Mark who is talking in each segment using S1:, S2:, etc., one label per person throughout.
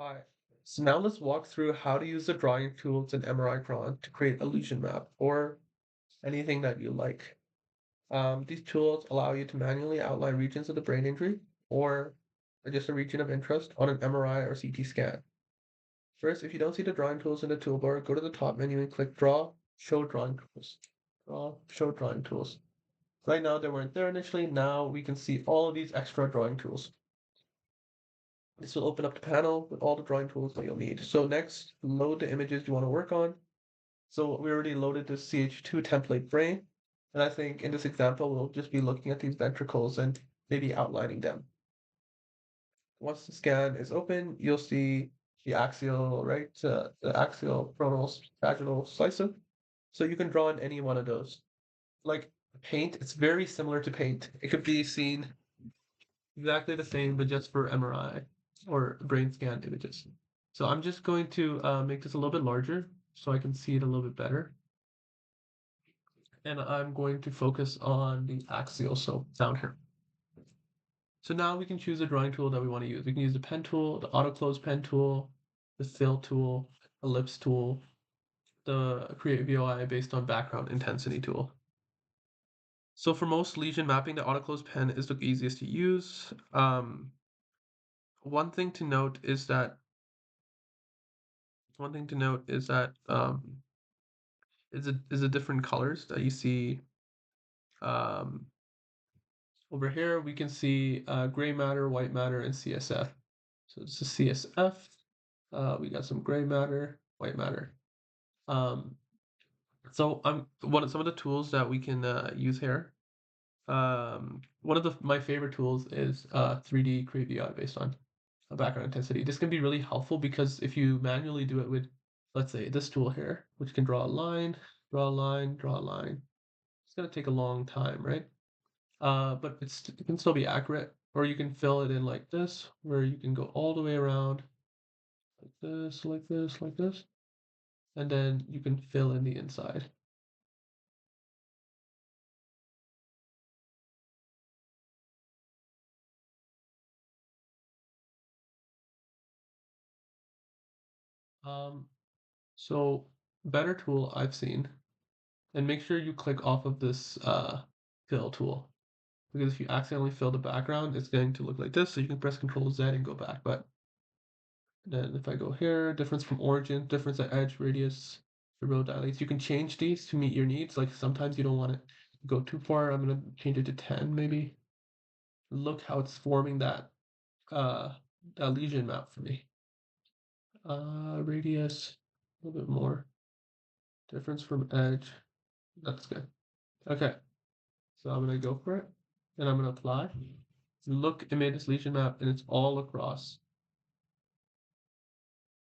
S1: Hi. So now let's walk through how to use the drawing tools in MRIcron to create a lesion map or anything that you like. These tools allow you to manually outline regions of the brain injury or just a region of interest on an MRI or CT scan. First, if you don't see the drawing tools in the toolbar, go to the top menu and click Draw, Show Drawing Tools. Draw, Show Drawing Tools. Right now, they weren't there initially. Now we can see all of these extra drawing tools. This will open up the panel with all the drawing tools that you'll need. So next, load the images you want to work on. So we already loaded the CH2 template brain. And I think in this example, we'll just be looking at these ventricles and maybe outlining them. Once the scan is open, you'll see the axial, right? The axial frontal sagittal slicer. So you can draw in any one of those. Like paint, it's very similar to paint. It could be seen exactly the same, but just for MRI or brain scan images. So I'm just going to make this a little bit larger so I can see it a little bit better. And I'm going to focus on the axial, so down here. So now we can choose a drawing tool that we want to use. We can use the pen tool, the auto close pen tool, the fill tool, ellipse tool, the create VOI based on background intensity tool. So for most lesion mapping, the auto close pen is the easiest to use. One thing to note is that is the different colors that you see. Um, Over here, we can see gray matter, white matter, and CSF. So this is CSF. We got some gray matter, white matter. So some of the tools that we can use here. One of my favorite tools is 3D Create VI based on background intensity. This can be really helpful because if you manually do it with, let's say, this tool here, which can draw a line, draw a line, draw a line, it's gonna take a long time, right? But it can still be accurate, or you can fill it in like this, where you can go all the way around, like this, like this, like this, and then you can fill in the inside. Um, so better tool I've seen, and make sure you click off of this fill tool, because if you accidentally fill the background, it's going to look like this. So you can press Control Z and go back. But then if I go here, difference from origin, difference at edge, radius, the row dilates. You can change these to meet your needs. Like sometimes you don't want it to go too far. I'm gonna change it to 10 maybe. Look how it's forming uh that lesion map for me. Radius, a little bit more. Difference from edge. That's good. Okay, so I'm gonna go for it, and I'm gonna apply. Look, it made this lesion map, and it's all across.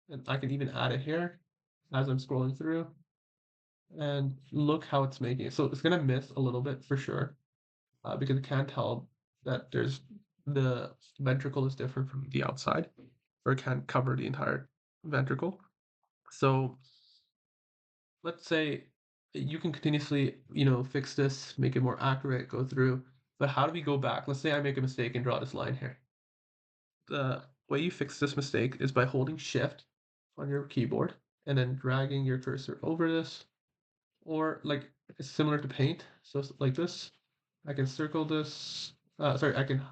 S1: And I can even add it here as I'm scrolling through. And look how it's making it. So it's gonna miss a little bit for sure, because it can't tell that the ventricle is different from the outside, or it can't cover the entire ventricle. So let's say you can continuously, fix this, make it more accurate, go through. But how do we go back? Let's say I make a mistake and draw this line here. The way you fix this mistake is by holding Shift on your keyboard and then dragging your cursor over this, or like it's similar to paint. So like this, I can circle this. Sorry, I can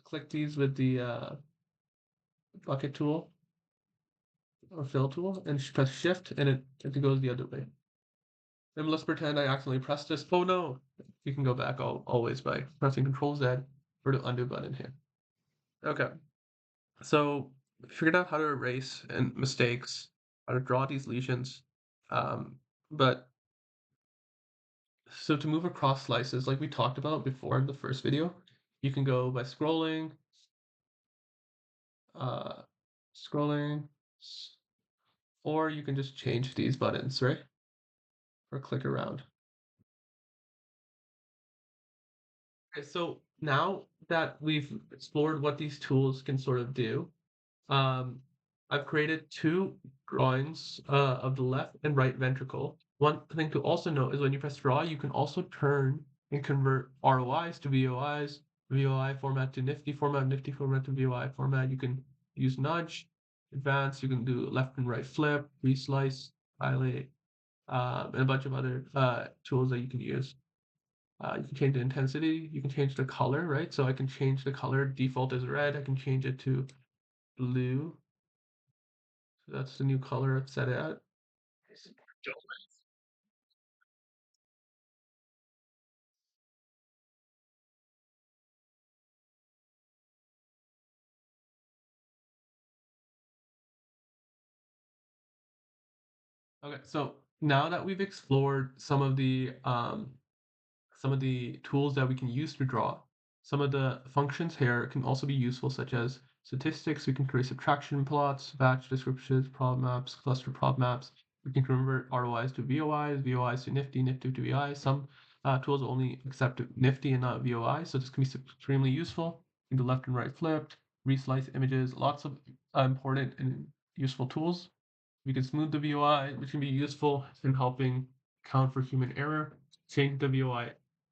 S1: click these with the bucket tool or fill tool and press Shift, and it goes the other way. And let's pretend I accidentally pressed this. Oh no! You can go back always by pressing Control Z or the undo button here. Okay, so figured out how to erase and mistakes, how to draw these lesions. But so to move across slices, like we talked about before in the first video, you can go by uh, scrolling, or you can just change these buttons, right? Or click around. Okay, so now that we've explored what these tools can sort of do, um, I've created two drawings of the left and right ventricle. One thing to also note is when you press draw, you can also turn and convert ROIs to VOIs, VOI format to Nifty format, Nifty format to VOI format. You can use nudge, Advanced, you can do left and right flip, reslice, highlight, and a bunch of other tools that you can use. You can change the intensity, you can change the color, right? So I can change the color, default is red, I can change it to blue. So that's the new color I've set it at. Okay, so now that we've explored some of the tools that we can use to draw, some of the functions here can also be useful, such as statistics. We can create subtraction plots, batch descriptions, problem maps, cluster problem maps. We can convert ROIs to VOIs, VOIs to Nifty, Nifty to VI. Some tools only accept Nifty and not VOI, so this can be extremely useful. You can do left and right flipped, reslice images, lots of important and useful tools. We can smooth the VOI, which can be useful in helping account for human error. Change the VOI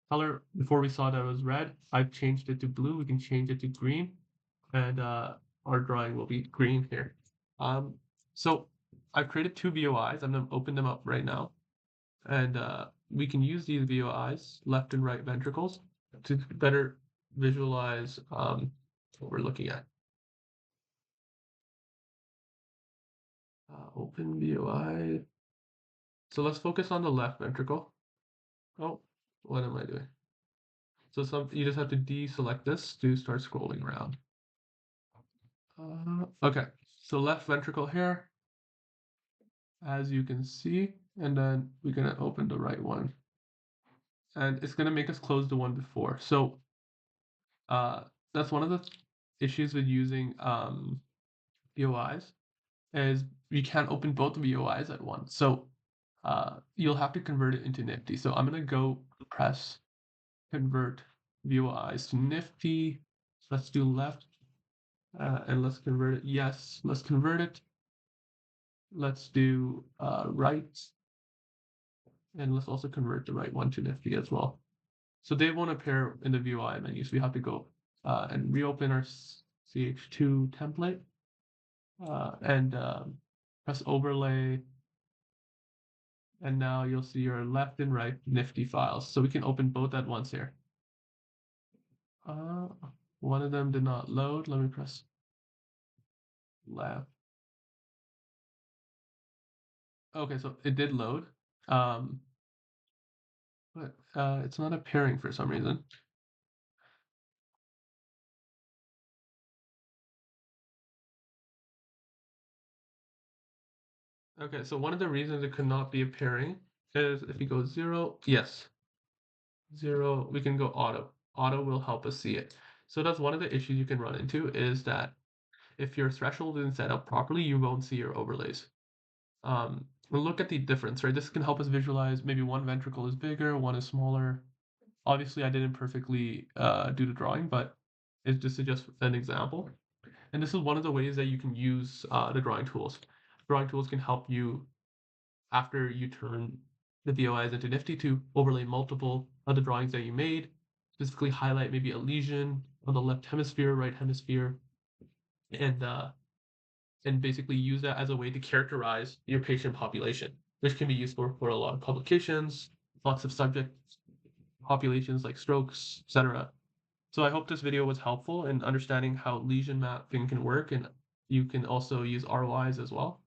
S1: color. Before we saw that it was red. I've changed it to blue. We can change it to green, and our drawing will be green here. So I've created two VOIs. I'm going to open them up right now, and we can use these VOIs, left and right ventricles, to better visualize what we're looking at. Open VOI. So let's focus on the left ventricle. Oh, what am I doing? So you just have to deselect this to start scrolling around. Okay, so left ventricle here, as you can see, and then we're gonna open the right one. And it's gonna make us close the one before. So that's one of the issues with using VOIs is you can't open both VOIs at once. So you'll have to convert it into Nifty. So I'm gonna go press convert VOIs to Nifty. Let's do left and let's convert it. Yes, let's convert it. Let's do right. And let's also convert the right one to Nifty as well. So they won't appear in the VOI menu. So we have to go and reopen our CH2 template and press overlay. And now you'll see your left and right Nifty files. So we can open both at once here. One of them did not load. Let me press left. Okay, so it did load, but it's not appearing for some reason. Okay, so one of the reasons it could not be appearing is if you go 0, yes, 0, we can go auto. Auto will help us see it. So that's one of the issues you can run into is that if your threshold isn't set up properly, you won't see your overlays. We'll look at the difference, right? This can help us visualize maybe one ventricle is bigger, one is smaller. Obviously, I didn't perfectly do the drawing, but it's just an example. And this is one of the ways that you can use the drawing tools. Drawing tools can help you after you turn the VOIs into Nifty to overlay multiple of the drawings that you made, specifically highlight maybe a lesion on the left hemisphere, right hemisphere, and basically use that as a way to characterize your patient population, which can be useful for a lot of publications, lots of subject populations like strokes, etc. So I hope this video was helpful in understanding how lesion mapping can work, and you can also use ROIs as well.